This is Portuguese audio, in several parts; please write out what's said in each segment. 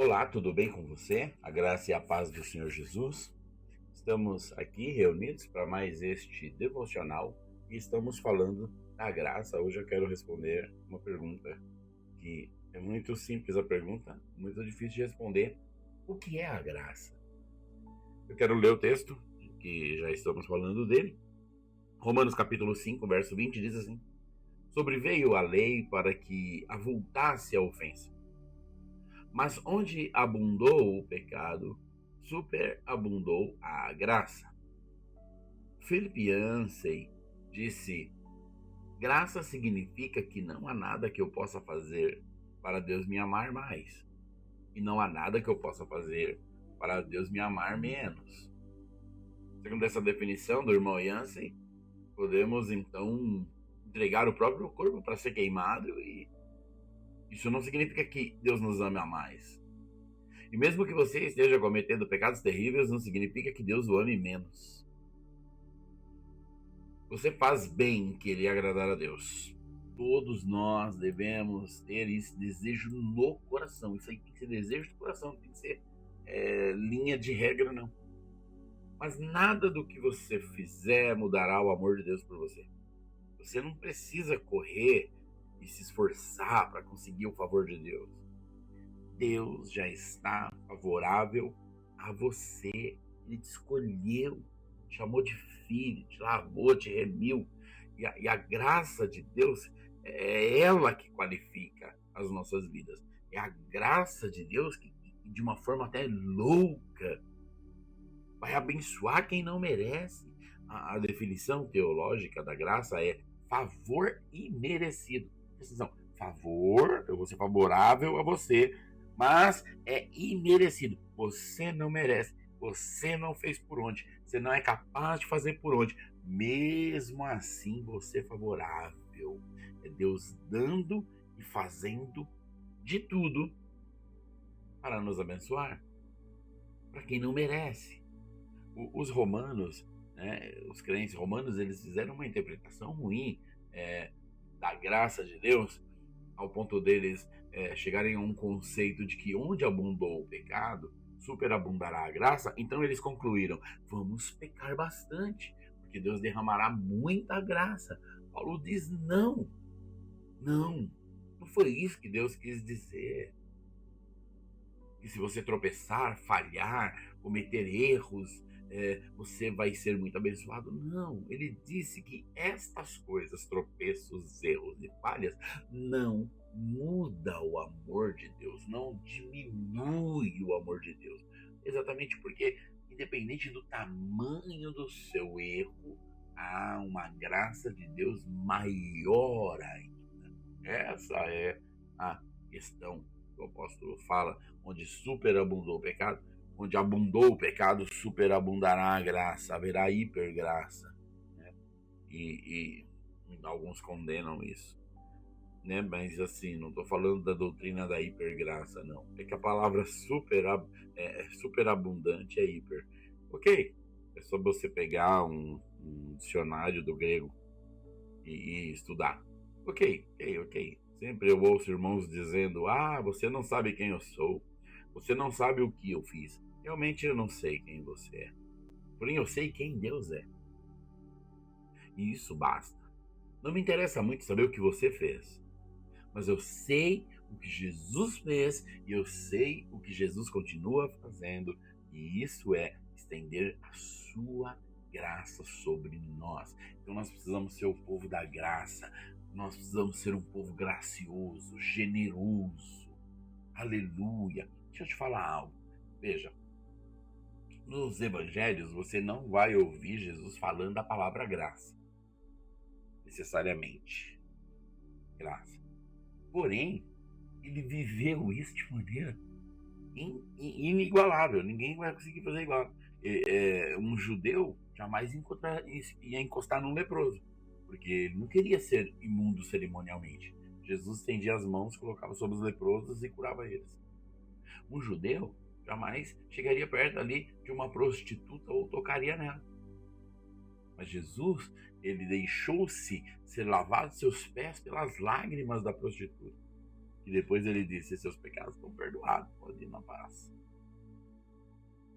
Olá, tudo bem com você? A graça e a paz do Senhor Jesus. Estamos aqui reunidos para mais este devocional e estamos falando da graça. Hoje eu quero responder uma pergunta que é muito simples a pergunta, muito difícil de responder. O que é a graça? Eu quero ler o texto, que já estamos falando dele. Romanos capítulo 5, verso 20 diz assim: Sobreveio a lei para que avultasse a ofensa. Mas onde abundou o pecado, superabundou a graça. Philip Yancey disse: graça significa que não há nada que eu possa fazer para Deus me amar mais. E não há nada que eu possa fazer para Deus me amar menos. Segundo essa definição do irmão Yancey, podemos então entregar o próprio corpo para ser queimado, e isso não significa que Deus nos ame a mais. E mesmo que você esteja cometendo pecados terríveis, não significa que Deus o ame menos. Você faz bem em querer agradar a Deus. Todos nós devemos ter esse desejo no coração. Isso aí tem que ser desejo do coração, não tem que ser linha de regra, não. Mas nada do que você fizer mudará o amor de Deus por você. Você não precisa correr e se esforçar para conseguir o favor de Deus. Deus já está favorável a você. Ele te escolheu, te chamou de filho, te lavou, te remiu. E a graça de Deus é ela que qualifica as nossas vidas. É a graça de Deus que, de uma forma até louca, vai abençoar quem não merece. A definição teológica da graça é favor imerecido. Precisão, favor, eu vou ser favorável a você, mas é imerecido. Você não merece, você não fez por onde, você não é capaz de fazer por onde. Mesmo assim, você é favorável. É Deus dando e fazendo de tudo para nos abençoar, para quem não merece. Os romanos, né, os crentes romanos, eles fizeram uma interpretação ruim da graça de Deus, ao ponto deles chegarem a um conceito de que onde abundou o pecado, superabundará a graça. Então eles concluíram: vamos pecar bastante, porque Deus derramará muita graça. Paulo diz: não, não foi isso que Deus quis dizer. E se você tropeçar, falhar, cometer erros, você vai ser muito abençoado. Não, ele disse que estas coisas, tropeços, erros e falhas, não muda o amor de Deus, não diminui o amor de Deus. Exatamente porque, independente do tamanho do seu erro, há uma graça de Deus maior ainda. Essa é a questão que o apóstolo fala, onde superabundou o pecado. Onde abundou o pecado, superabundará a graça, haverá hipergraça, né? E alguns condenam isso, né? Mas assim, não estou falando da doutrina da hipergraça, não. É que a palavra superabundante é hiper. Ok, é só você pegar um dicionário do grego e estudar. Ok. Sempre eu ouço irmãos dizendo: você não sabe quem eu sou. Você não sabe o que eu fiz. Realmente eu não sei quem você é. Porém, eu sei quem Deus é. E isso basta. Não me interessa muito saber o que você fez. Mas eu sei o que Jesus fez e eu sei o que Jesus continua fazendo. E isso é estender a sua graça sobre nós. Então nós precisamos ser o povo da graça. Nós precisamos ser um povo gracioso, generoso. Aleluia. Deixa eu te falar algo. Veja, nos evangelhos você não vai ouvir Jesus falando a palavra graça, necessariamente. Graça. Porém, ele viveu isso de maneira inigualável. Ninguém vai conseguir fazer igual. Um judeu jamais ia encostar num leproso, porque ele não queria ser imundo cerimonialmente. Jesus estendia as mãos, colocava sobre os leprosos e curava eles. Um judeu jamais chegaria perto ali de uma prostituta ou tocaria nela. Mas Jesus, ele deixou-se ser lavado seus pés pelas lágrimas da prostituta. E depois ele disse: seus pecados estão perdoados, pode ir na paz.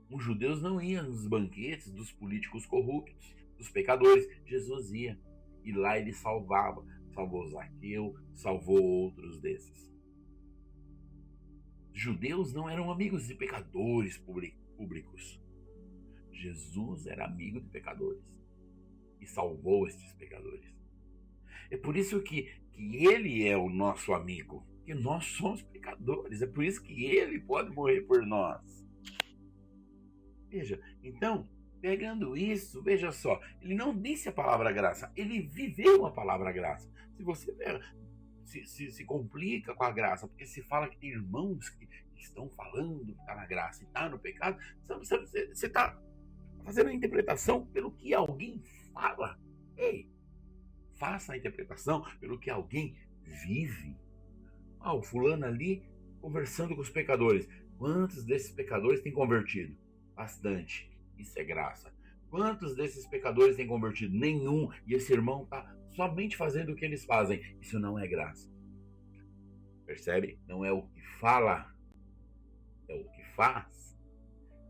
Os judeus não iam nos banquetes dos políticos corruptos, dos pecadores. Jesus ia. E lá ele salvava. Salvou Zaqueu, salvou outros desses. Judeus não eram amigos de pecadores públicos. Jesus era amigo de pecadores e salvou estes pecadores. É por isso que ele é o nosso amigo, que nós somos pecadores. É por isso que ele pode morrer por nós. Veja, então, pegando isso, veja só, ele não disse a palavra graça, ele viveu a palavra graça. Se você se complica com a graça, porque se fala que tem irmãos que estão falando que está na graça e está no pecado, você está fazendo a interpretação pelo que alguém fala. Ei, faça a interpretação pelo que alguém vive. O fulano ali conversando com os pecadores. Quantos desses pecadores têm convertido? Bastante. Isso é graça. Quantos desses pecadores têm convertido? Nenhum. E esse irmão está somente fazendo o que eles fazem. Isso não é graça. Percebe? Não é o que fala, é o que faz.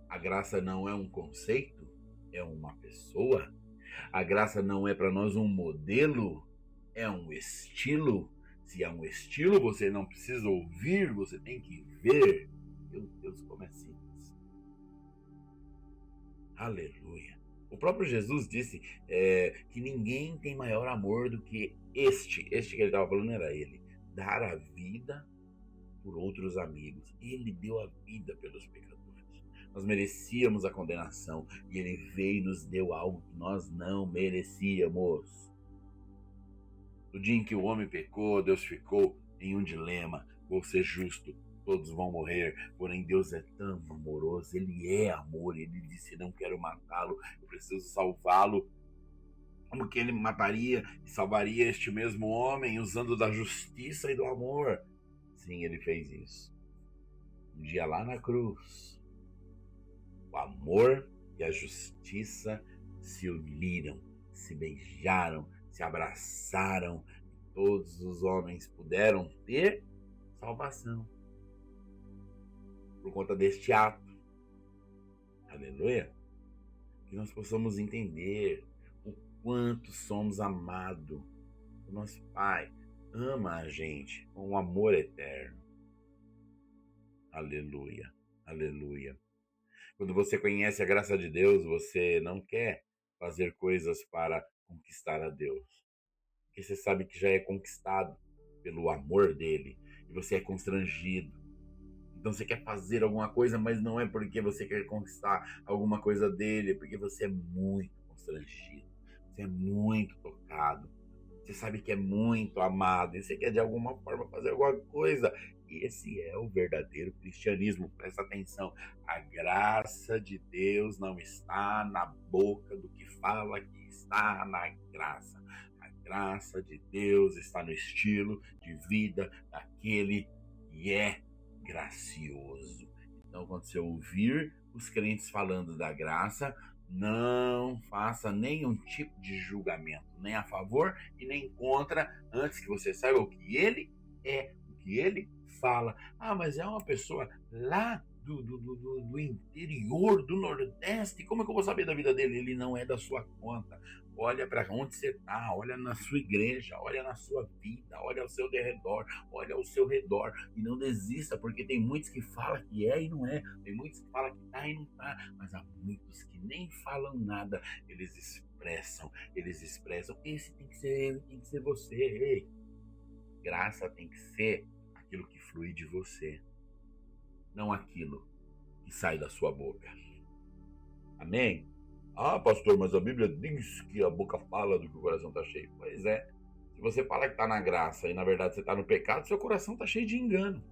A graça não é um conceito, é uma pessoa. A graça não é para nós um modelo, é um estilo. Se é um estilo, você não precisa ouvir, você tem que ver. Meu Deus, como é simples. Aleluia. O próprio Jesus disse que ninguém tem maior amor do que este que ele estava falando era ele, dar a vida por outros amigos. Ele deu a vida pelos pecadores. Nós merecíamos a condenação e ele veio e nos deu algo que nós não merecíamos. No dia em que o homem pecou, Deus ficou em um dilema: vou ser justo, todos vão morrer, porém Deus é tão amoroso, ele é amor, ele disse: não quero matá-lo, eu preciso salvá-lo. Como que ele mataria e salvaria este mesmo homem usando da justiça e do amor? Sim, ele fez isso. Um dia lá na cruz, o amor e a justiça se uniram, se beijaram, se abraçaram, e todos os homens puderam ter salvação por conta deste ato. Aleluia! Que nós possamos entender o quanto somos amados. O nosso Pai ama a gente com um amor eterno. Aleluia, aleluia. Quando você conhece a graça de Deus, você não quer fazer coisas para conquistar a Deus, porque você sabe que já é conquistado pelo amor dele e você é constrangido. Então você quer fazer alguma coisa, mas não é porque você quer conquistar alguma coisa dele, é porque você é muito constrangido, você é muito tocado, você sabe que é muito amado e você quer de alguma forma fazer alguma coisa. E esse é o verdadeiro cristianismo. Presta atenção, a graça de Deus não está na boca do que fala que está na graça. A graça de Deus está no estilo de vida daquele que é gracioso. Então, quando você ouvir os crentes falando da graça, não faça nenhum tipo de julgamento, nem a favor e nem contra, antes que você saiba o que ele é, o que ele fala. Mas é uma pessoa lá do interior, do Nordeste, como é que eu vou saber da vida dele? Ele não é da sua conta. Olha para onde você está, olha na sua igreja, olha na sua vida, olha ao seu redor, olha ao seu redor e não desista, porque tem muitos que falam que é e não é, tem muitos que falam que está e não está, mas há muitos que nem falam nada, eles expressam, esse tem que ser você. Ei, graça tem que ser aquilo que flui de você, não aquilo que sai da sua boca. Amém? Pastor, mas a Bíblia diz que a boca fala do que o coração está cheio. Pois é, se você fala que está na graça e na verdade você está no pecado, seu coração está cheio de engano.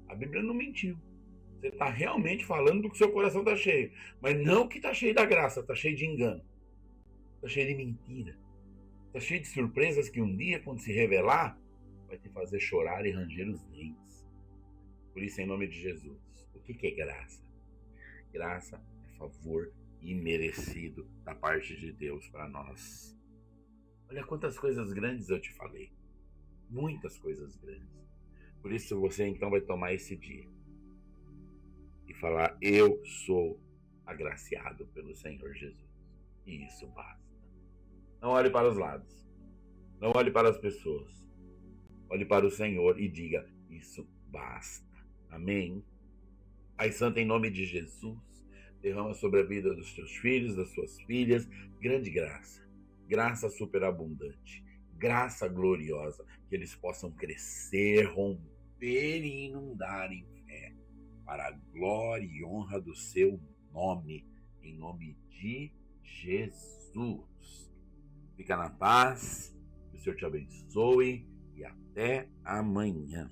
A Bíblia não mentiu. Você está realmente falando do que seu coração está cheio, mas não que está cheio da graça, está cheio de engano, está cheio de mentira, está cheio de surpresas que um dia, quando se revelar, vai te fazer chorar e ranger os dentes. Por isso, em nome de Jesus, o que é graça? Graça é favor imerecido da parte de Deus para nós. Olha quantas coisas grandes eu te falei. Muitas coisas grandes. Por isso você então vai tomar esse dia e falar: eu sou agraciado pelo Senhor Jesus. E isso basta. Não olhe para os lados. Não olhe para as pessoas. Olhe para o Senhor e diga: isso basta. Amém? Pai Santo, em nome de Jesus, derrama sobre a vida dos teus filhos, das suas filhas, grande graça. Graça superabundante. Graça gloriosa. Que eles possam crescer, romper e inundar em fé. Para a glória e honra do seu nome. Em nome de Jesus. Fica na paz. Que o Senhor te abençoe. E até amanhã.